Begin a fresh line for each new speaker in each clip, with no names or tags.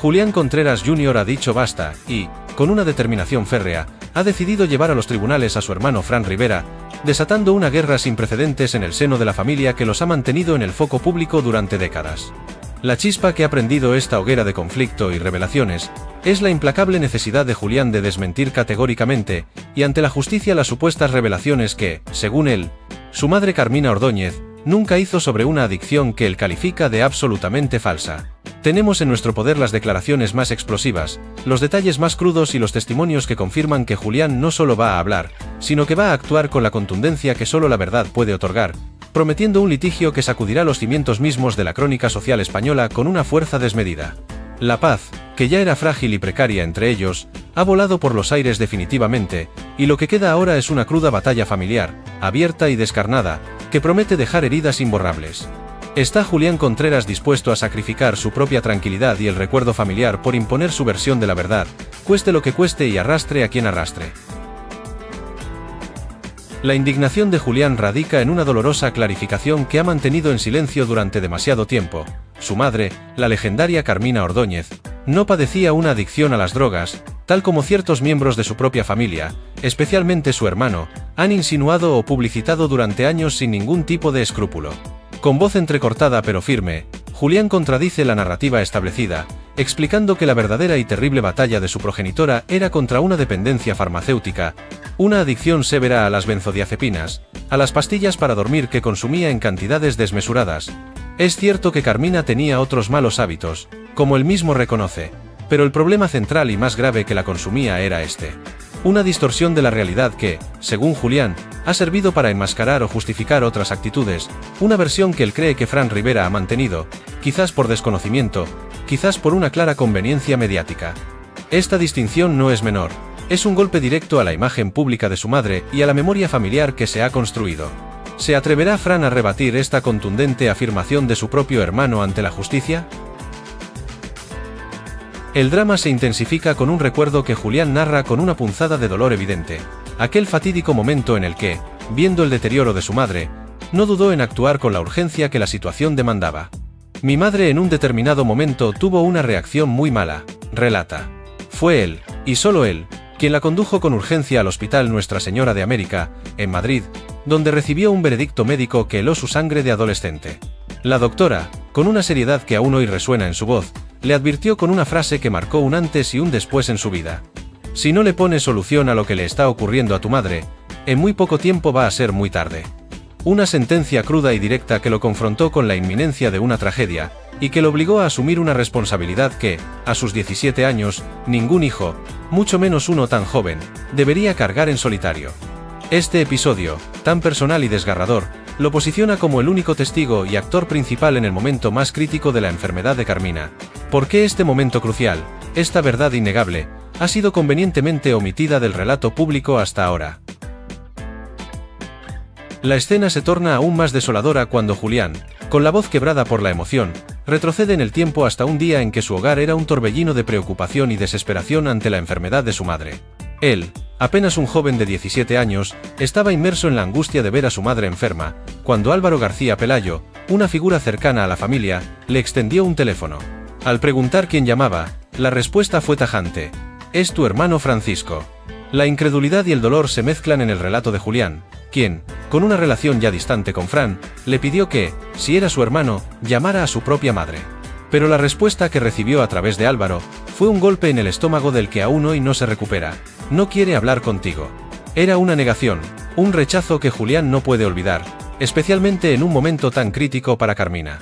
Julián Contreras Jr. ha dicho basta y, con una determinación férrea, ha decidido llevar a los tribunales a su hermano Fran Rivera, desatando una guerra sin precedentes en el seno de la familia que los ha mantenido en el foco público durante décadas. La chispa que ha prendido esta hoguera de conflicto y revelaciones es la implacable necesidad de Julián de desmentir categóricamente, y ante la justicia, las supuestas revelaciones que, según él, su madre Carmina Ordóñez nunca hizo sobre una adicción que él califica de absolutamente falsa. Tenemos en nuestro poder las declaraciones más explosivas, los detalles más crudos y los testimonios que confirman que Julián no solo va a hablar, sino que va a actuar con la contundencia que solo la verdad puede otorgar, prometiendo un litigio que sacudirá los cimientos mismos de la crónica social española con una fuerza desmedida. La paz, que ya era frágil y precaria entre ellos, ha volado por los aires definitivamente, y lo que queda ahora es una cruda batalla familiar, abierta y descarnada, que promete dejar heridas imborrables. ¿Está Julián Contreras dispuesto a sacrificar su propia tranquilidad y el recuerdo familiar por imponer su versión de la verdad, cueste lo que cueste y arrastre a quien arrastre? La indignación de Julián radica en una dolorosa clarificación que ha mantenido en silencio durante demasiado tiempo. Su madre, la legendaria Carmina Ordóñez, no padecía una adicción a las drogas, tal como ciertos miembros de su propia familia, especialmente su hermano, han insinuado o publicitado durante años sin ningún tipo de escrúpulo. Con voz entrecortada pero firme, Julián contradice la narrativa establecida, explicando que la verdadera y terrible batalla de su progenitora era contra una dependencia farmacéutica, una adicción severa a las benzodiazepinas, a las pastillas para dormir que consumía en cantidades desmesuradas. Es cierto que Carmina tenía otros malos hábitos, como él mismo reconoce, pero el problema central y más grave que la consumía era este. Una distorsión de la realidad que, según Julián, ha servido para enmascarar o justificar otras actitudes, una versión que él cree que Fran Rivera ha mantenido, quizás por desconocimiento, quizás por una clara conveniencia mediática. Esta distinción no es menor, es un golpe directo a la imagen pública de su madre y a la memoria familiar que se ha construido. ¿Se atreverá Fran a rebatir esta contundente afirmación de su propio hermano ante la justicia? El drama se intensifica con un recuerdo que Julián narra con una punzada de dolor evidente, aquel fatídico momento en el que, viendo el deterioro de su madre, no dudó en actuar con la urgencia que la situación demandaba. Mi madre en un determinado momento tuvo una reacción muy mala, relata. Fue él, y solo él, quien la condujo con urgencia al Hospital Nuestra Señora de América, en Madrid, donde recibió un veredicto médico que heló su sangre de adolescente. La doctora, con una seriedad que aún hoy resuena en su voz, le advirtió con una frase que marcó un antes y un después en su vida. Si no le pones solución a lo que le está ocurriendo a tu madre, en muy poco tiempo va a ser muy tarde. Una sentencia cruda y directa que lo confrontó con la inminencia de una tragedia, y que lo obligó a asumir una responsabilidad que, a sus 17 años, ningún hijo, mucho menos uno tan joven, debería cargar en solitario. Este episodio, tan personal y desgarrador, lo posiciona como el único testigo y actor principal en el momento más crítico de la enfermedad de Carmina. ¿Por qué este momento crucial, esta verdad innegable, ha sido convenientemente omitida del relato público hasta ahora? La escena se torna aún más desoladora cuando Julián, con la voz quebrada por la emoción, retrocede en el tiempo hasta un día en que su hogar era un torbellino de preocupación y desesperación ante la enfermedad de su madre. Él, apenas un joven de 17 años, estaba inmerso en la angustia de ver a su madre enferma, cuando Álvaro García Pelayo, una figura cercana a la familia, le extendió un teléfono. Al preguntar quién llamaba, la respuesta fue tajante: «Es tu hermano Francisco». La incredulidad y el dolor se mezclan en el relato de Julián, quien, con una relación ya distante con Fran, le pidió que, si era su hermano, llamara a su propia madre. Pero la respuesta que recibió a través de Álvaro fue un golpe en el estómago del que aún hoy no se recupera: «No quiere hablar contigo». Era una negación, un rechazo que Julián no puede olvidar, especialmente en un momento tan crítico para Carmina.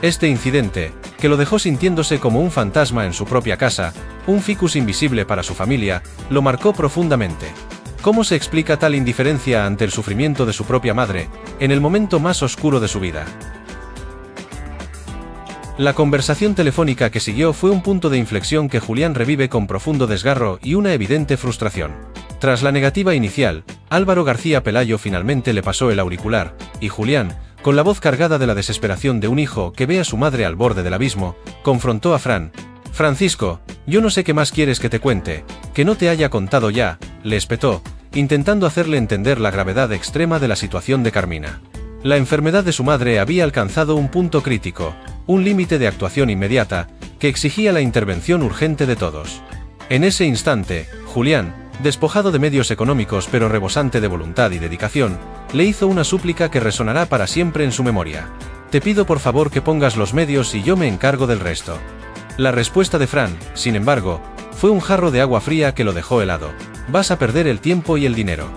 Este incidente, que lo dejó sintiéndose como un fantasma en su propia casa, un ficus invisible para su familia, lo marcó profundamente. ¿Cómo se explica tal indiferencia ante el sufrimiento de su propia madre, en el momento más oscuro de su vida? La conversación telefónica que siguió fue un punto de inflexión que Julián revive con profundo desgarro y una evidente frustración. Tras la negativa inicial, Álvaro García Pelayo finalmente le pasó el auricular, y Julián, con la voz cargada de la desesperación de un hijo que ve a su madre al borde del abismo, confrontó a Fran. «Francisco, yo no sé qué más quieres que te cuente, que no te haya contado ya», le espetó, intentando hacerle entender la gravedad extrema de la situación de Carmina. La enfermedad de su madre había alcanzado un punto crítico, un límite de actuación inmediata, que exigía la intervención urgente de todos. En ese instante, Julián, despojado de medios económicos pero rebosante de voluntad y dedicación, le hizo una súplica que resonará para siempre en su memoria. «Te pido por favor que pongas los medios y yo me encargo del resto». La respuesta de Fran, sin embargo, fue un jarro de agua fría que lo dejó helado. «Vas a perder el tiempo y el dinero».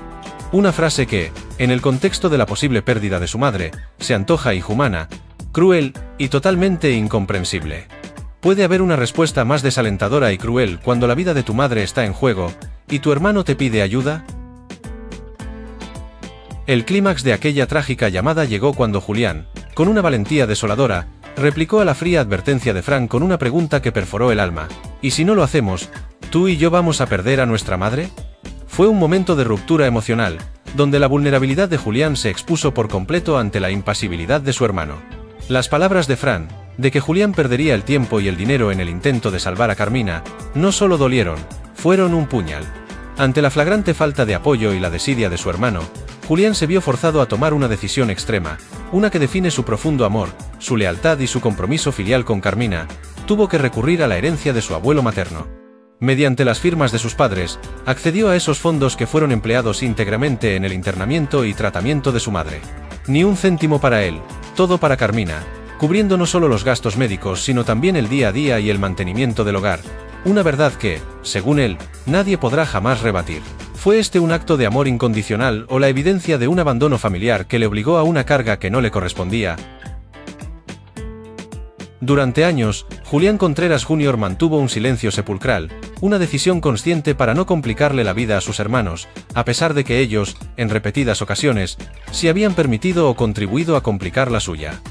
Una frase que, en el contexto de la posible pérdida de su madre, se antoja inhumana, cruel y totalmente incomprensible. ¿Puede haber una respuesta más desalentadora y cruel cuando la vida de tu madre está en juego y tu hermano te pide ayuda? El clímax de aquella trágica llamada llegó cuando Julián, con una valentía desoladora, replicó a la fría advertencia de Fran con una pregunta que perforó el alma. ¿Y si no lo hacemos, tú y yo vamos a perder a nuestra madre? Fue un momento de ruptura emocional, donde la vulnerabilidad de Julián se expuso por completo ante la impasibilidad de su hermano. Las palabras de Fran, de que Julián perdería el tiempo y el dinero en el intento de salvar a Carmina, no solo dolieron, fueron un puñal. Ante la flagrante falta de apoyo y la desidia de su hermano, Julián se vio forzado a tomar una decisión extrema, una que define su profundo amor, su lealtad y su compromiso filial con Carmina. Tuvo que recurrir a la herencia de su abuelo materno. Mediante las firmas de sus padres, accedió a esos fondos que fueron empleados íntegramente en el internamiento y tratamiento de su madre. Ni un céntimo para él, todo para Carmina, cubriendo no solo los gastos médicos sino también el día a día y el mantenimiento del hogar. Una verdad que, según él, nadie podrá jamás rebatir. ¿Fue este un acto de amor incondicional o la evidencia de un abandono familiar que le obligó a una carga que no le correspondía? Durante años, Julián Contreras Jr. mantuvo un silencio sepulcral, una decisión consciente para no complicarle la vida a sus hermanos, a pesar de que ellos, en repetidas ocasiones, sí habían permitido o contribuido a complicar la suya.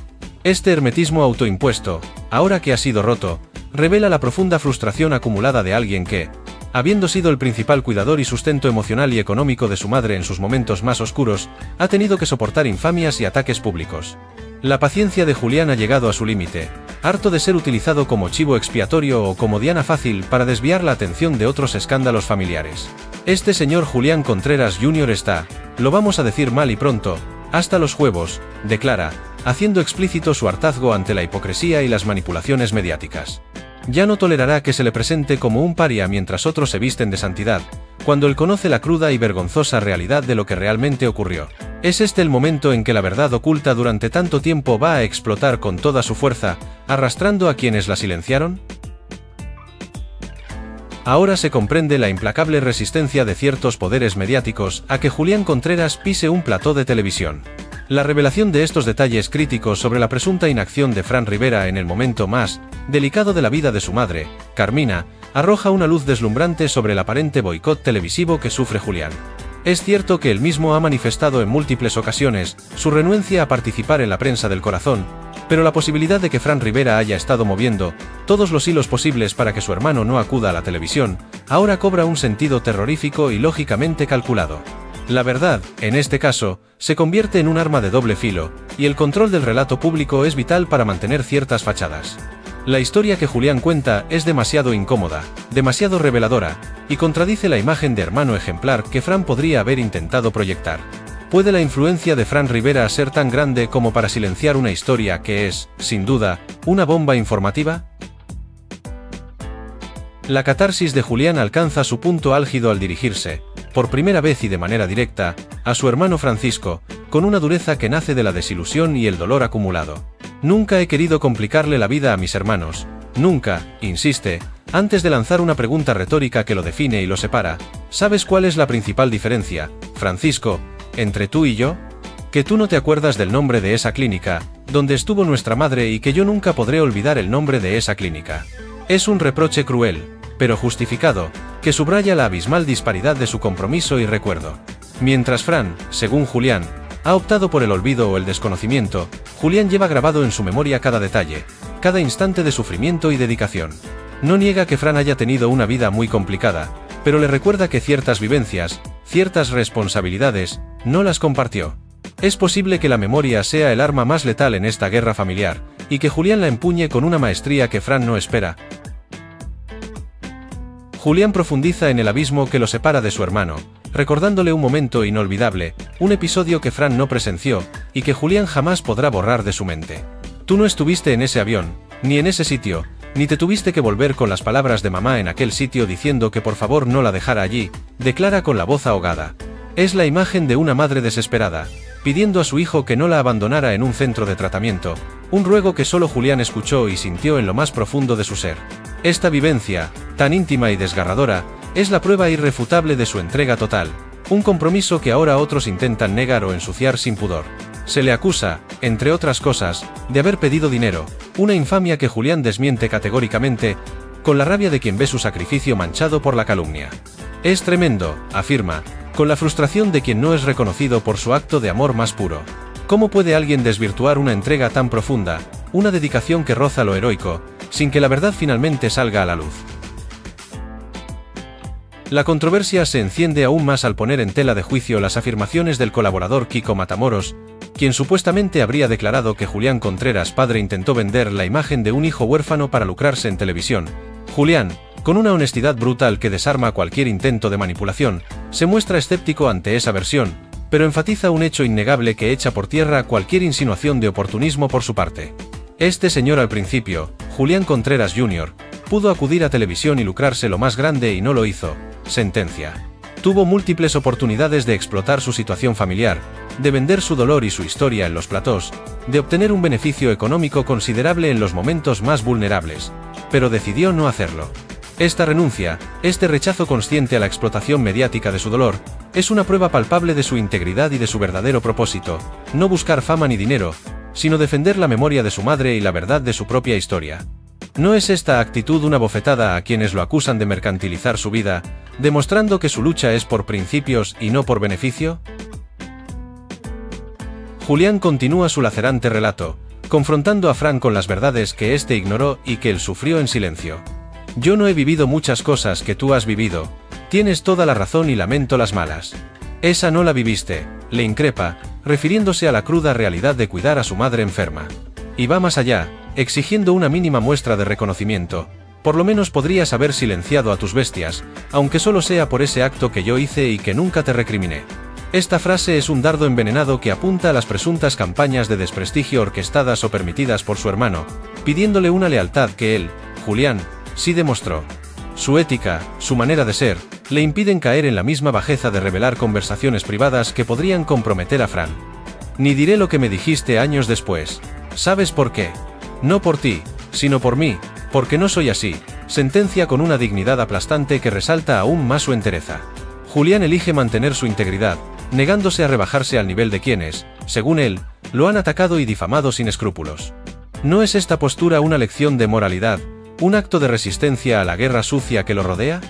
Este hermetismo autoimpuesto, ahora que ha sido roto, revela la profunda frustración acumulada de alguien que, habiendo sido el principal cuidador y sustento emocional y económico de su madre en sus momentos más oscuros, ha tenido que soportar infamias y ataques públicos. La paciencia de Julián ha llegado a su límite, harto de ser utilizado como chivo expiatorio o como diana fácil para desviar la atención de otros escándalos familiares. Este señor Julián Contreras Jr. está, lo vamos a decir mal y pronto, hasta los huevos, declara, haciendo explícito su hartazgo ante la hipocresía y las manipulaciones mediáticas. Ya no tolerará que se le presente como un paria mientras otros se visten de santidad, cuando él conoce la cruda y vergonzosa realidad de lo que realmente ocurrió. ¿Es este el momento en que la verdad oculta durante tanto tiempo va a explotar con toda su fuerza, arrastrando a quienes la silenciaron? Ahora se comprende la implacable resistencia de ciertos poderes mediáticos a que Julián Contreras pise un plató de televisión. La revelación de estos detalles críticos sobre la presunta inacción de Fran Rivera en el momento más delicado de la vida de su madre, Carmina, arroja una luz deslumbrante sobre el aparente boicot televisivo que sufre Julián. Es cierto que él mismo ha manifestado en múltiples ocasiones su renuencia a participar en la prensa del corazón, pero la posibilidad de que Fran Rivera haya estado moviendo todos los hilos posibles para que su hermano no acuda a la televisión, ahora cobra un sentido terrorífico y lógicamente calculado. La verdad, en este caso, se convierte en un arma de doble filo, y el control del relato público es vital para mantener ciertas fachadas. La historia que Julián cuenta es demasiado incómoda, demasiado reveladora, y contradice la imagen de hermano ejemplar que Fran podría haber intentado proyectar. ¿Puede la influencia de Fran Rivera ser tan grande como para silenciar una historia que es, sin duda, una bomba informativa? La catarsis de Julián alcanza su punto álgido al dirigirse, por primera vez y de manera directa, a su hermano Francisco, con una dureza que nace de la desilusión y el dolor acumulado. Nunca he querido complicarle la vida a mis hermanos, nunca, insiste, antes de lanzar una pregunta retórica que lo define y lo separa. ¿Sabes cuál es la principal diferencia, Francisco, entre tú y yo? Que tú no te acuerdas del nombre de esa clínica, donde estuvo nuestra madre y que yo nunca podré olvidar el nombre de esa clínica. Es un reproche cruel, pero justificado, que subraya la abismal disparidad de su compromiso y recuerdo. Mientras Fran, según Julián, ha optado por el olvido o el desconocimiento, Julián lleva grabado en su memoria cada detalle, cada instante de sufrimiento y dedicación. No niega que Fran haya tenido una vida muy complicada, pero le recuerda que ciertas vivencias, ciertas responsabilidades, no las compartió. Es posible que la memoria sea el arma más letal en esta guerra familiar, y que Julián la empuñe con una maestría que Fran no espera. Julián profundiza en el abismo que lo separa de su hermano, recordándole un momento inolvidable, un episodio que Fran no presenció, y que Julián jamás podrá borrar de su mente. Tú no estuviste en ese avión, ni en ese sitio, Ni te tuviste que volver con las palabras de mamá en aquel sitio diciendo que por favor no la dejara allí, declara con la voz ahogada. Es la imagen de una madre desesperada, pidiendo a su hijo que no la abandonara en un centro de tratamiento, un ruego que solo Julián escuchó y sintió en lo más profundo de su ser. Esta vivencia, tan íntima y desgarradora, es la prueba irrefutable de su entrega total, un compromiso que ahora otros intentan negar o ensuciar sin pudor. Se le acusa, entre otras cosas, de haber pedido dinero, una infamia que Julián desmiente categóricamente, con la rabia de quien ve su sacrificio manchado por la calumnia. Es tremendo, afirma, con la frustración de quien no es reconocido por su acto de amor más puro. ¿Cómo puede alguien desvirtuar una entrega tan profunda, una dedicación que roza lo heroico, sin que la verdad finalmente salga a la luz? La controversia se enciende aún más al poner en tela de juicio las afirmaciones del colaborador Kiko Matamoros, quien supuestamente habría declarado que Julián Contreras padre intentó vender la imagen de un hijo huérfano para lucrarse en televisión. Julián, con una honestidad brutal que desarma cualquier intento de manipulación, se muestra escéptico ante esa versión, pero enfatiza un hecho innegable que echa por tierra cualquier insinuación de oportunismo por su parte. Este señor al principio, Julián Contreras Jr., pudo acudir a televisión y lucrarse lo más grande y no lo hizo, sentencia. Tuvo múltiples oportunidades de explotar su situación familiar, de vender su dolor y su historia en los platós, de obtener un beneficio económico considerable en los momentos más vulnerables, pero decidió no hacerlo. Esta renuncia, este rechazo consciente a la explotación mediática de su dolor, es una prueba palpable de su integridad y de su verdadero propósito, no buscar fama ni dinero, sino defender la memoria de su madre y la verdad de su propia historia. ¿No es esta actitud una bofetada a quienes lo acusan de mercantilizar su vida, demostrando que su lucha es por principios y no por beneficio? Julián continúa su lacerante relato, confrontando a Fran con las verdades que éste ignoró y que él sufrió en silencio. Yo no he vivido muchas cosas que tú has vivido, tienes toda la razón y lamento las malas. Esa no la viviste, le increpa, refiriéndose a la cruda realidad de cuidar a su madre enferma. Y va más allá, exigiendo una mínima muestra de reconocimiento. Por lo menos podrías haber silenciado a tus bestias, aunque solo sea por ese acto que yo hice y que nunca te recriminé. Esta frase es un dardo envenenado que apunta a las presuntas campañas de desprestigio orquestadas o permitidas por su hermano, pidiéndole una lealtad que él, Julián, sí demostró. Su ética, su manera de ser, le impiden caer en la misma bajeza de revelar conversaciones privadas que podrían comprometer a Fran. Ni diré lo que me dijiste años después. ¿Sabes por qué? No por ti, sino por mí, porque no soy así, sentencia con una dignidad aplastante que resalta aún más su entereza. Julián elige mantener su integridad, negándose a rebajarse al nivel de quienes, según él, lo han atacado y difamado sin escrúpulos. ¿No es esta postura una lección de moralidad, un acto de resistencia a la guerra sucia que lo rodea?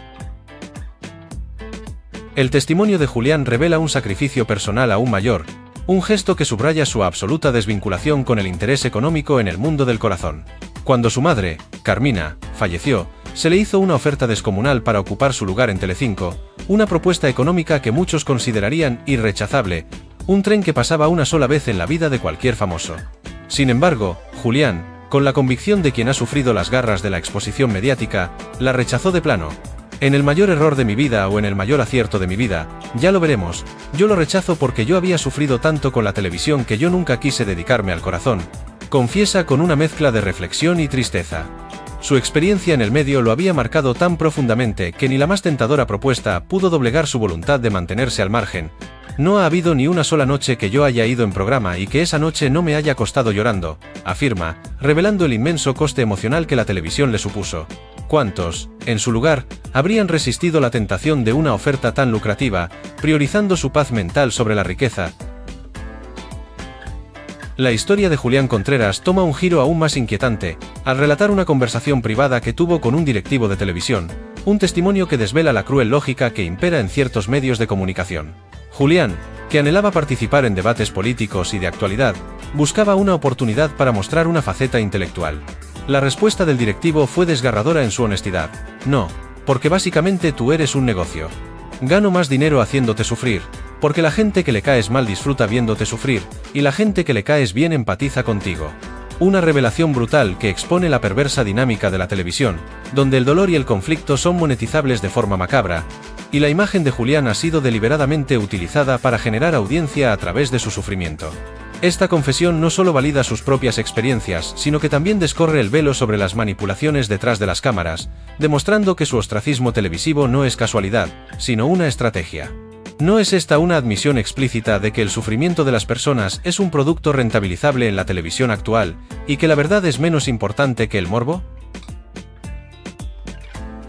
El testimonio de Julián revela un sacrificio personal aún mayor, un gesto que subraya su absoluta desvinculación con el interés económico en el mundo del corazón. Cuando su madre, Carmina, falleció, se le hizo una oferta descomunal para ocupar su lugar en Telecinco, una propuesta económica que muchos considerarían irrechazable, un tren que pasaba una sola vez en la vida de cualquier famoso. Sin embargo, Julián, con la convicción de quien ha sufrido las garras de la exposición mediática, la rechazó de plano. En el mayor error de mi vida o en el mayor acierto de mi vida, ya lo veremos, yo lo rechazo porque yo había sufrido tanto con la televisión que yo nunca quise dedicarme al corazón, confiesa con una mezcla de reflexión y tristeza. Su experiencia en el medio lo había marcado tan profundamente que ni la más tentadora propuesta pudo doblegar su voluntad de mantenerse al margen. No ha habido ni una sola noche que yo haya ido en programa y que esa noche no me haya acostado llorando, afirma, revelando el inmenso coste emocional que la televisión le supuso. ¿Cuántos, en su lugar, habrían resistido la tentación de una oferta tan lucrativa, priorizando su paz mental sobre la riqueza? La historia de Julián Contreras toma un giro aún más inquietante, al relatar una conversación privada que tuvo con un directivo de televisión, un testimonio que desvela la cruel lógica que impera en ciertos medios de comunicación. Julián, que anhelaba participar en debates políticos y de actualidad, buscaba una oportunidad para mostrar una faceta intelectual. La respuesta del directivo fue desgarradora en su honestidad. No, porque básicamente tú eres un negocio. Gano más dinero haciéndote sufrir, porque la gente que le caes mal disfruta viéndote sufrir, y la gente que le caes bien empatiza contigo. Una revelación brutal que expone la perversa dinámica de la televisión, donde el dolor y el conflicto son monetizables de forma macabra, y la imagen de Julián ha sido deliberadamente utilizada para generar audiencia a través de su sufrimiento. Esta confesión no solo valida sus propias experiencias, sino que también descorre el velo sobre las manipulaciones detrás de las cámaras, demostrando que su ostracismo televisivo no es casualidad, sino una estrategia. ¿No es esta una admisión explícita de que el sufrimiento de las personas es un producto rentabilizable en la televisión actual, y que la verdad es menos importante que el morbo?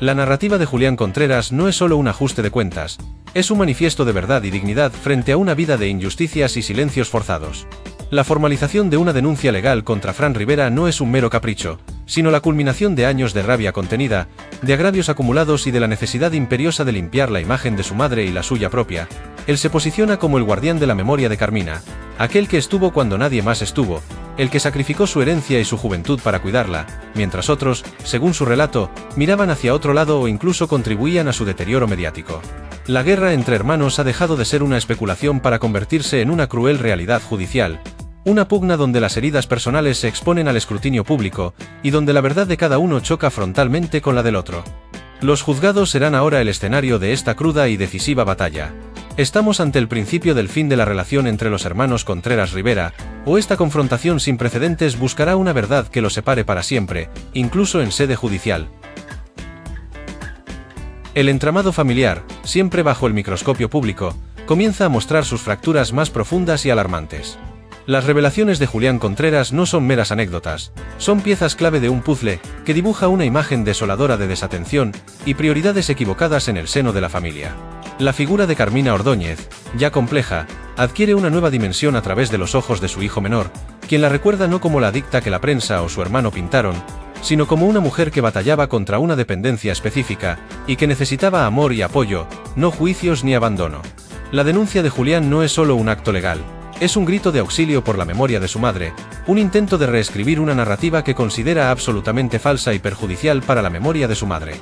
La narrativa de Julián Contreras no es solo un ajuste de cuentas, es un manifiesto de verdad y dignidad frente a una vida de injusticias y silencios forzados. La formalización de una denuncia legal contra Fran Rivera no es un mero capricho, sino la culminación de años de rabia contenida, de agravios acumulados y de la necesidad imperiosa de limpiar la imagen de su madre y la suya propia. Él se posiciona como el guardián de la memoria de Carmina, aquel que estuvo cuando nadie más estuvo, el que sacrificó su herencia y su juventud para cuidarla, mientras otros, según su relato, miraban hacia otro lado o incluso contribuían a su deterioro mediático. La guerra entre hermanos ha dejado de ser una especulación para convertirse en una cruel realidad judicial, una pugna donde las heridas personales se exponen al escrutinio público, y donde la verdad de cada uno choca frontalmente con la del otro. Los juzgados serán ahora el escenario de esta cruda y decisiva batalla. ¿Estamos ante el principio del fin de la relación entre los hermanos Contreras Rivera, o esta confrontación sin precedentes buscará una verdad que los separe para siempre, incluso en sede judicial? El entramado familiar, siempre bajo el microscopio público, comienza a mostrar sus fracturas más profundas y alarmantes. Las revelaciones de Julián Contreras no son meras anécdotas, son piezas clave de un puzzle que dibuja una imagen desoladora de desatención y prioridades equivocadas en el seno de la familia. La figura de Carmina Ordóñez, ya compleja, adquiere una nueva dimensión a través de los ojos de su hijo menor, quien la recuerda no como la adicta que la prensa o su hermano pintaron, sino como una mujer que batallaba contra una dependencia específica y que necesitaba amor y apoyo, no juicios ni abandono. La denuncia de Julián no es solo un acto legal, es un grito de auxilio por la memoria de su madre, un intento de reescribir una narrativa que considera absolutamente falsa y perjudicial para la memoria de su madre.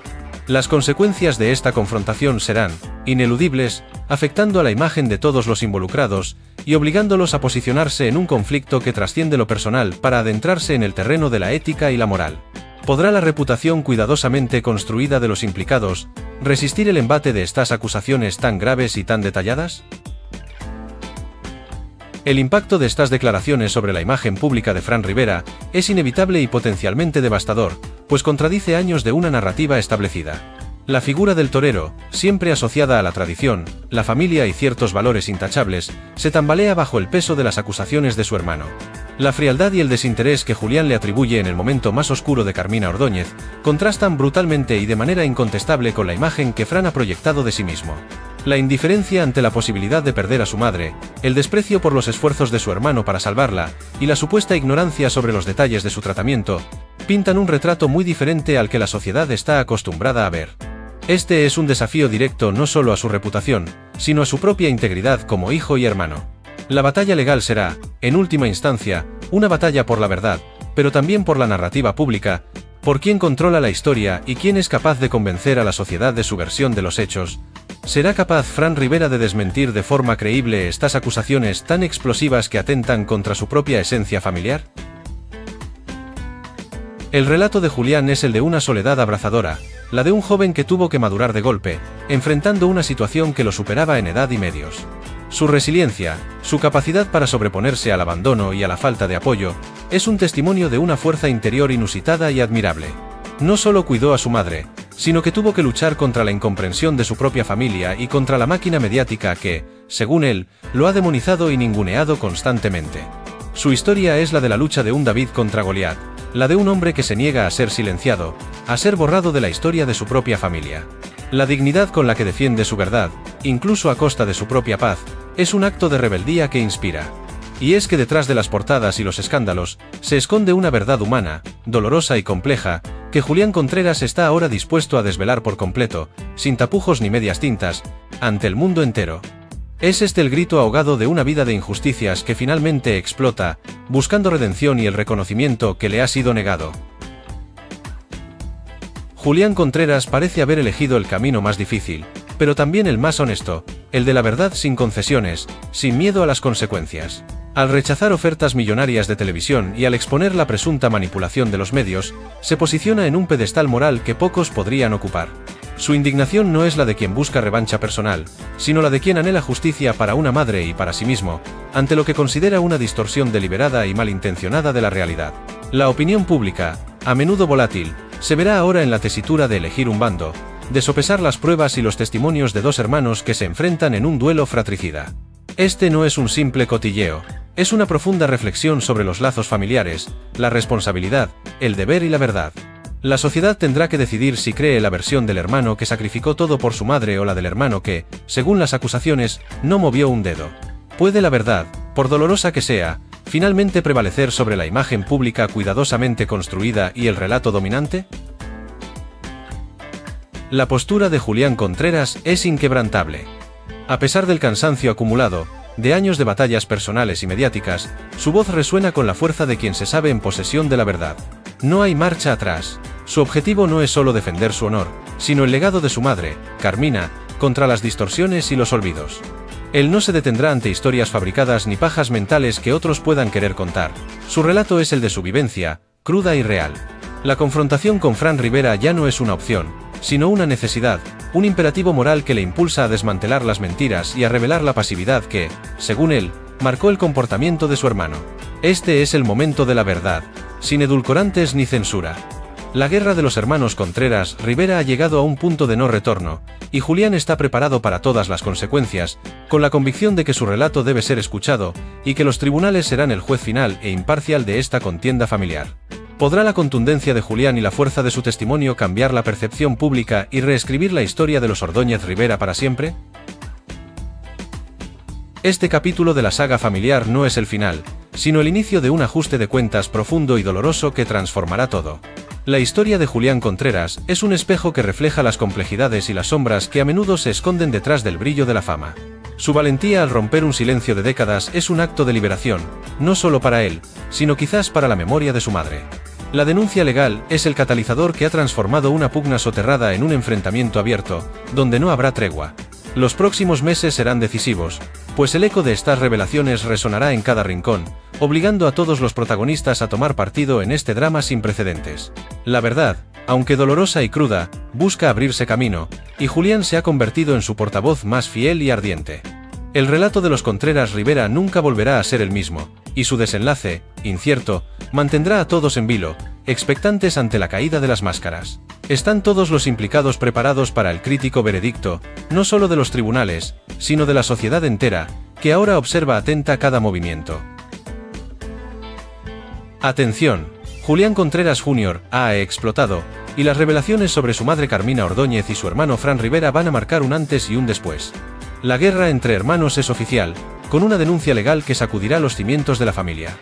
Las consecuencias de esta confrontación serán ineludibles, afectando a la imagen de todos los involucrados y obligándolos a posicionarse en un conflicto que trasciende lo personal para adentrarse en el terreno de la ética y la moral. ¿Podrá la reputación cuidadosamente construida de los implicados resistir el embate de estas acusaciones tan graves y tan detalladas? El impacto de estas declaraciones sobre la imagen pública de Fran Rivera es inevitable y potencialmente devastador, pues contradice años de una narrativa establecida. La figura del torero, siempre asociada a la tradición, la familia y ciertos valores intachables, se tambalea bajo el peso de las acusaciones de su hermano. La frialdad y el desinterés que Julián le atribuye en el momento más oscuro de Carmina Ordóñez contrastan brutalmente y de manera incontestable con la imagen que Fran ha proyectado de sí mismo. La indiferencia ante la posibilidad de perder a su madre, el desprecio por los esfuerzos de su hermano para salvarla, y la supuesta ignorancia sobre los detalles de su tratamiento, pintan un retrato muy diferente al que la sociedad está acostumbrada a ver. Este es un desafío directo no solo a su reputación, sino a su propia integridad como hijo y hermano. La batalla legal será, en última instancia, una batalla por la verdad, pero también por la narrativa pública, por quién controla la historia y quién es capaz de convencer a la sociedad de su versión de los hechos. ¿Será capaz Fran Rivera de desmentir de forma creíble estas acusaciones tan explosivas que atentan contra su propia esencia familiar? El relato de Julián es el de una soledad abrazadora, la de un joven que tuvo que madurar de golpe, enfrentando una situación que lo superaba en edad y medios. Su resiliencia, su capacidad para sobreponerse al abandono y a la falta de apoyo, es un testimonio de una fuerza interior inusitada y admirable. No solo cuidó a su madre, sino que tuvo que luchar contra la incomprensión de su propia familia y contra la máquina mediática que, según él, lo ha demonizado y ninguneado constantemente. Su historia es la de la lucha de un David contra Goliat, la de un hombre que se niega a ser silenciado, a ser borrado de la historia de su propia familia. La dignidad con la que defiende su verdad, incluso a costa de su propia paz, es un acto de rebeldía que inspira. Y es que detrás de las portadas y los escándalos, se esconde una verdad humana, dolorosa y compleja, que Julián Contreras está ahora dispuesto a desvelar por completo, sin tapujos ni medias tintas, ante el mundo entero. Es este el grito ahogado de una vida de injusticias que finalmente explota, buscando redención y el reconocimiento que le ha sido negado. Julián Contreras parece haber elegido el camino más difícil, pero también el más honesto, el de la verdad sin concesiones, sin miedo a las consecuencias. Al rechazar ofertas millonarias de televisión y al exponer la presunta manipulación de los medios, se posiciona en un pedestal moral que pocos podrían ocupar. Su indignación no es la de quien busca revancha personal, sino la de quien anhela justicia para una madre y para sí mismo, ante lo que considera una distorsión deliberada y malintencionada de la realidad. La opinión pública, a menudo volátil, se verá ahora en la tesitura de elegir un bando, de sopesar las pruebas y los testimonios de dos hermanos que se enfrentan en un duelo fratricida. Este no es un simple cotilleo, es una profunda reflexión sobre los lazos familiares, la responsabilidad, el deber y la verdad. La sociedad tendrá que decidir si cree la versión del hermano que sacrificó todo por su madre o la del hermano que, según las acusaciones, no movió un dedo. ¿Puede la verdad, por dolorosa que sea, finalmente prevalecer sobre la imagen pública cuidadosamente construida y el relato dominante? La postura de Julián Contreras es inquebrantable. A pesar del cansancio acumulado, de años de batallas personales y mediáticas, su voz resuena con la fuerza de quien se sabe en posesión de la verdad. No hay marcha atrás. Su objetivo no es solo defender su honor, sino el legado de su madre, Carmina, contra las distorsiones y los olvidos. Él no se detendrá ante historias fabricadas ni pajas mentales que otros puedan querer contar. Su relato es el de su vivencia, cruda y real. La confrontación con Fran Rivera ya no es una opción, sino una necesidad, un imperativo moral que le impulsa a desmantelar las mentiras y a revelar la pasividad que, según él, marcó el comportamiento de su hermano. Este es el momento de la verdad, sin edulcorantes ni censura. La guerra de los hermanos Contreras Rivera ha llegado a un punto de no retorno, y Julián está preparado para todas las consecuencias, con la convicción de que su relato debe ser escuchado, y que los tribunales serán el juez final e imparcial de esta contienda familiar. ¿Podrá la contundencia de Julián y la fuerza de su testimonio cambiar la percepción pública y reescribir la historia de los Ordóñez Rivera para siempre? Este capítulo de la saga familiar no es el final, sino el inicio de un ajuste de cuentas profundo y doloroso que transformará todo. La historia de Julián Contreras es un espejo que refleja las complejidades y las sombras que a menudo se esconden detrás del brillo de la fama. Su valentía al romper un silencio de décadas es un acto de liberación, no solo para él, sino quizás para la memoria de su madre. La denuncia legal es el catalizador que ha transformado una pugna soterrada en un enfrentamiento abierto, donde no habrá tregua. Los próximos meses serán decisivos, pues el eco de estas revelaciones resonará en cada rincón, obligando a todos los protagonistas a tomar partido en este drama sin precedentes. La verdad, aunque dolorosa y cruda, busca abrirse camino, y Julián se ha convertido en su portavoz más fiel y ardiente. El relato de los Contreras Rivera nunca volverá a ser el mismo, y su desenlace, incierto, mantendrá a todos en vilo, expectantes ante la caída de las máscaras. ¿Están todos los implicados preparados para el crítico veredicto, no solo de los tribunales, sino de la sociedad entera, que ahora observa atenta cada movimiento? Atención, Julián Contreras Jr. ha explotado, y las revelaciones sobre su madre Carmina Ordóñez y su hermano Fran Rivera van a marcar un antes y un después. La guerra entre hermanos es oficial, con una denuncia legal que sacudirá los cimientos de la familia.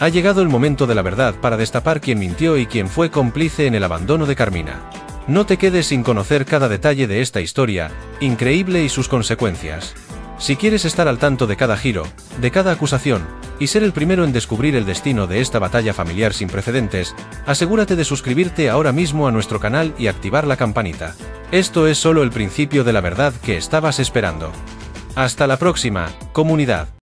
Ha llegado el momento de la verdad para destapar quién mintió y quién fue cómplice en el abandono de Carmina. No te quedes sin conocer cada detalle de esta historia, increíble y sus consecuencias. Si quieres estar al tanto de cada giro, de cada acusación, y ser el primero en descubrir el destino de esta batalla familiar sin precedentes, asegúrate de suscribirte ahora mismo a nuestro canal y activar la campanita. Esto es solo el principio de la verdad que estabas esperando. Hasta la próxima, comunidad.